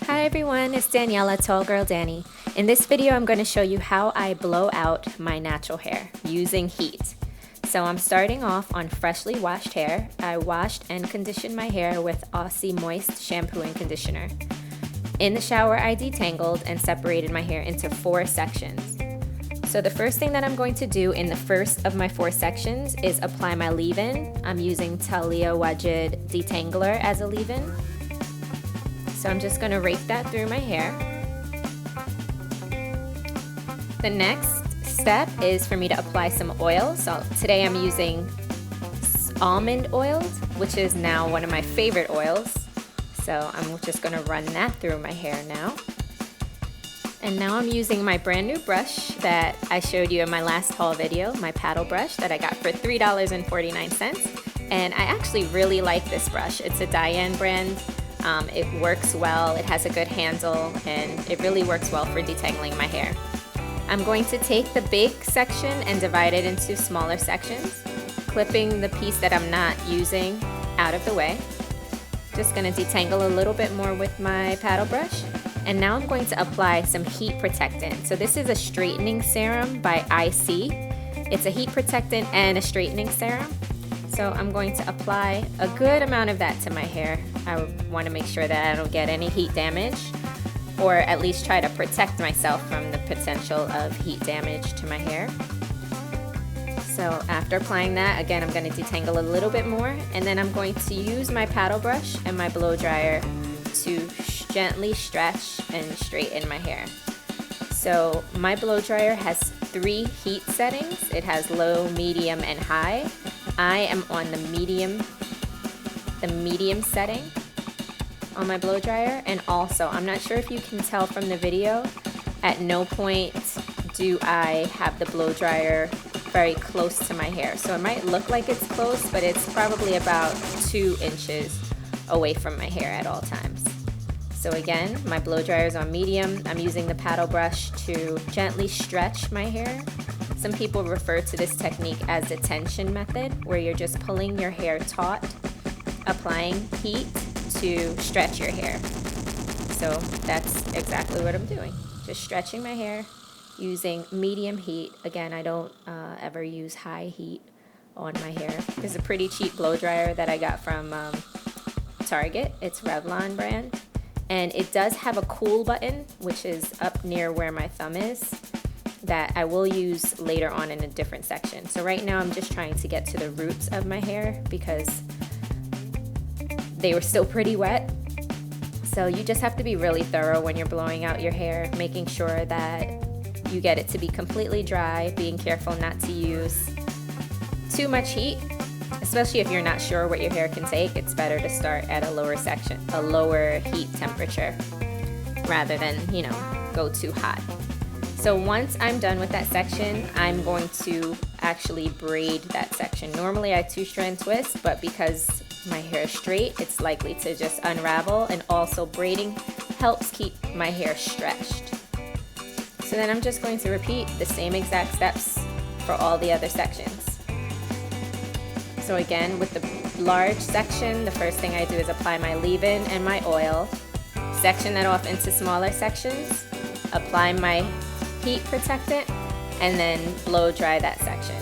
Hi everyone, it's Danielle at TallGirlDani. In this video, I'm going to show you how I blow out my natural hair using heat. So I'm starting off on freshly washed hair. I washed and conditioned my hair with Aussie Moist shampoo and conditioner. In the shower, I detangled and separated my hair into 4 sections. So the first thing that I'm going to do in the first of my 4 sections is apply my leave-in. I'm using Taliah Waajid Detangler as a leave-in. So I'm just going to rake that through my hair. The next step is for me to apply some oil. So today I'm using Almond Oil, which is now one of my favorite oils. So I'm just going to run that through my hair now. And now I'm using my brand new brush that I showed you in my last haul video, my paddle brush that I got for $3.49. And I actually really like this brush. It's a Diane brand. It works well, it has a good handle, and it really works well for detangling my hair. I'm going to take the big section and divide it into smaller sections, clipping the piece that I'm not using out of the way. Just going to detangle a little bit more with my paddle brush. And now I'm going to apply some heat protectant. So this is a straightening serum by IC. It's a heat protectant and a straightening serum. So I'm going to apply a good amount of that to my hair. I want to make sure that I don't get any heat damage, or at least try to protect myself from the potential of heat damage to my hair. So after applying that, again, I'm going to detangle a little bit more, and then I'm going to use my paddle brush and my blow dryer to gently stretch and straighten my hair. So my blow dryer has 3 heat settings. It has low, medium, and high. I am on the medium setting on my blow dryer, and also I'm not sure if you can tell from the video, at no point do I have the blow dryer very close to my hair. So it might look like it's close, but it's probably about 2 inches away from my hair at all times. So again, my blow dryer is on medium. I'm using the paddle brush to gently stretch my hair. Some people refer to this technique as the tension method, where you're just pulling your hair taut, applying heat to stretch your hair. So that's exactly what I'm doing. Just stretching my hair using medium heat. Again, I don't ever use high heat on my hair. It's a pretty cheap blow dryer that I got from Target. It's Revlon brand. And it does have a cool button, which is up near where my thumb is, that I will use later on in a different section. So right now I'm just trying to get to the roots of my hair because they were still pretty wet. So you just have to be really thorough when you're blowing out your hair, making sure that you get it to be completely dry, being careful not to use too much heat, especially if you're not sure what your hair can take. It's better to start at a lower heat temperature rather than, go too hot. So once I'm done with that section, I'm going to actually braid that section. Normally I 2-strand twist, but because my hair is straight, it's likely to just unravel, and also braiding helps keep my hair stretched. So then I'm just going to repeat the same exact steps for all the other sections. So again, with the large section, the first thing I do is apply my leave-in and my oil, section that off into smaller sections, apply my heat protectant, and then blow dry that section.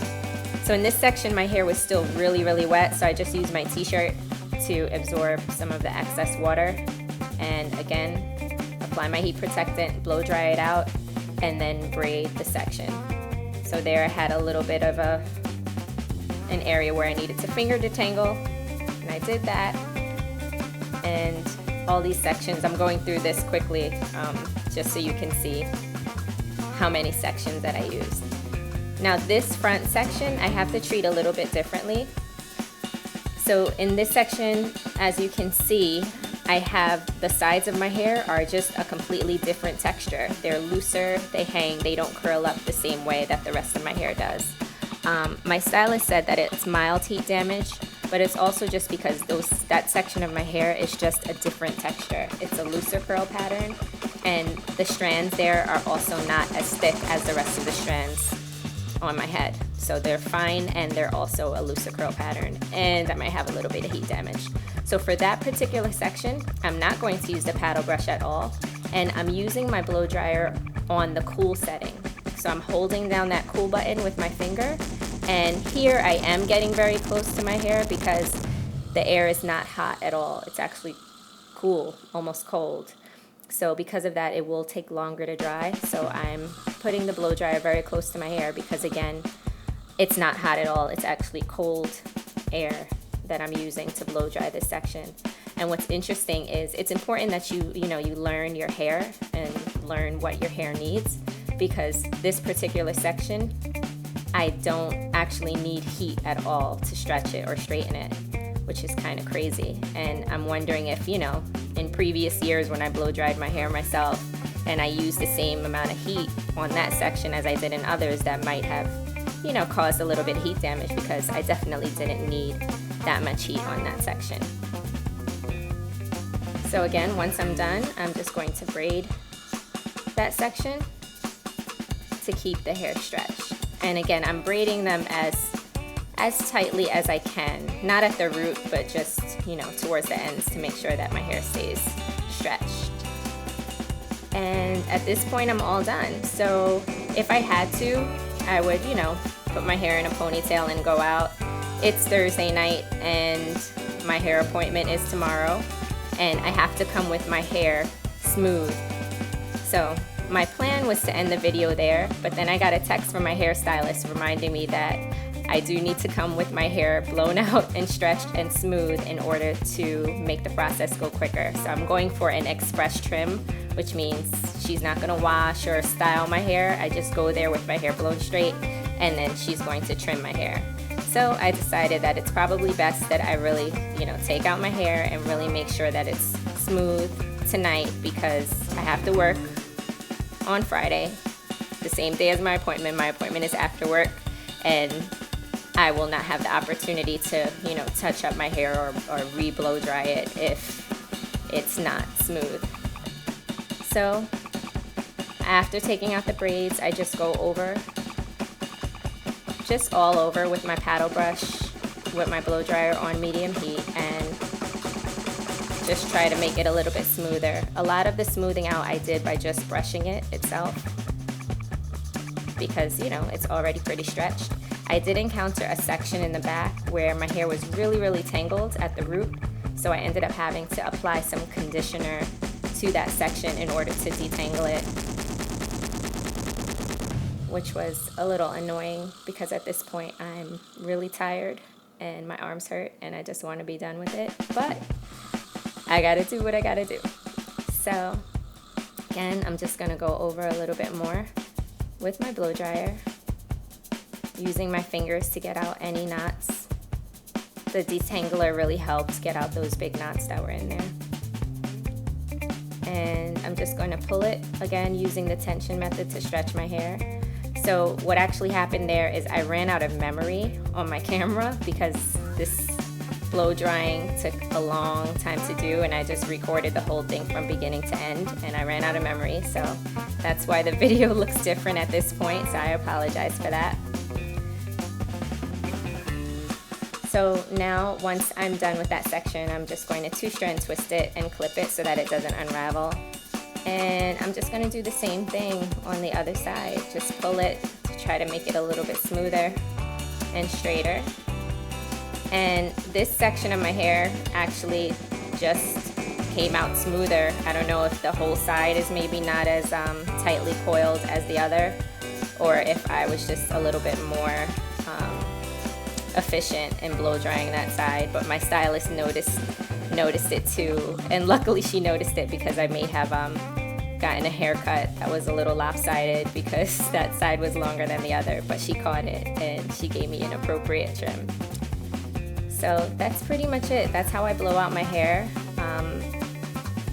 So in this section, my hair was still really, really wet, so I just used my t-shirt to absorb some of the excess water. And again, apply my heat protectant, blow dry it out, and then braid the section. So there I had a little bit of an area where I needed to finger detangle, and I did that. And all these sections, I'm going through this quickly just so you can see how many sections that I used. Now this front section I have to treat a little bit differently. So in this section, as you can see, I have the sides of my hair are just a completely different texture. They're looser, they hang, they don't curl up the same way that the rest of my hair does. My stylist said that it's mild heat damage, but it's also just because that section of my hair is just a different texture. It's a looser curl pattern, and the strands there are also not as thick as the rest of the strands on my head. So they're fine, and they're also a looser curl pattern, and I might have a little bit of heat damage. So for that particular section, I'm not going to use the paddle brush at all, and I'm using my blow dryer on the cool setting. So I'm holding down that cool button with my finger, and here I am getting very close to my hair because the air is not hot at all. It's actually cool, almost cold. So because of that, it will take longer to dry. So I'm putting the blow dryer very close to my hair because, again, it's not hot at all. It's actually cold air that I'm using to blow dry this section. And what's interesting is it's important that you learn your hair and learn what your hair needs, because this particular section, I don't actually need heat at all to stretch it or straighten it, which is kind of crazy. And I'm wondering if, in previous years when I blow dried my hair myself and I used the same amount of heat on that section as I did in others, that might have, caused a little bit of heat damage, because I definitely didn't need that much heat on that section. So again, once I'm done, I'm just going to braid that section to keep the hair stretched. And again, I'm braiding them as tightly as I can, not at the root, but just, towards the ends to make sure that my hair stays stretched. And at this point, I'm all done. So if I had to, I would, put my hair in a ponytail and go out. It's Thursday night and my hair appointment is tomorrow, and I have to come with my hair smooth. So my plan was to end the video there, but then I got a text from my hairstylist reminding me that I do need to come with my hair blown out and stretched and smooth in order to make the process go quicker. So I'm going for an express trim, which means she's not gonna wash or style my hair. I just go there with my hair blown straight, and then she's going to trim my hair. So I decided that it's probably best that I really, take out my hair and really make sure that it's smooth tonight, because I have to work on Friday, the same day as my appointment. My appointment is after work, and I will not have the opportunity to, touch up my hair or re-blow dry it if it's not smooth. So after taking out the braids, I just go over, just all over with my paddle brush with my blow dryer on medium heat, and just try to make it a little bit smoother. A lot of the smoothing out I did by just brushing it itself, because it's already pretty stretched. I did encounter a section in the back where my hair was really, really tangled at the root, so I ended up having to apply some conditioner to that section in order to detangle it, which was a little annoying because at this point I'm really tired and my arms hurt and I just want to be done with it, but I gotta do what I gotta do. So again, I'm just gonna go over a little bit more with my blow dryer, using my fingers to get out any knots. The detangler really helps get out those big knots that were in there. And I'm just going to pull it, again, using the tension method to stretch my hair. So what actually happened there is I ran out of memory on my camera because this blow drying took a long time to do, and I just recorded the whole thing from beginning to end, and I ran out of memory. So that's why the video looks different at this point, so I apologize for that. So now, once I'm done with that section, I'm just going to two-strand twist it and clip it so that it doesn't unravel. And I'm just going to do the same thing on the other side. Just pull it to try to make it a little bit smoother and straighter. And this section of my hair actually just came out smoother. I don't know if the whole side is maybe not as tightly coiled as the other, or if I was just a little bit more efficient in blow drying that side, but my stylist noticed it too, and luckily she noticed it because I may have gotten a haircut that was a little lopsided because that side was longer than the other, but she caught it and she gave me an appropriate trim. So that's pretty much it. That's how I blow out my hair.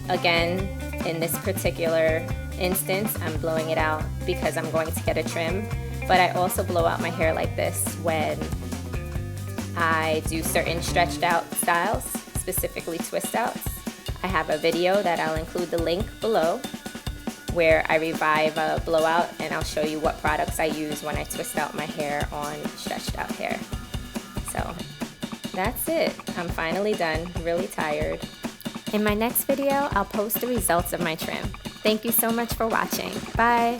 Again, in this particular instance, I'm blowing it out because I'm going to get a trim, but I also blow out my hair like this when I do certain stretched out styles, specifically twist outs. I have a video that I'll include the link below where I revive a blowout, and I'll show you what products I use when I twist out my hair on stretched out hair. So that's it. I'm finally done, really tired. In my next video, I'll post the results of my trim. Thank you so much for watching. Bye.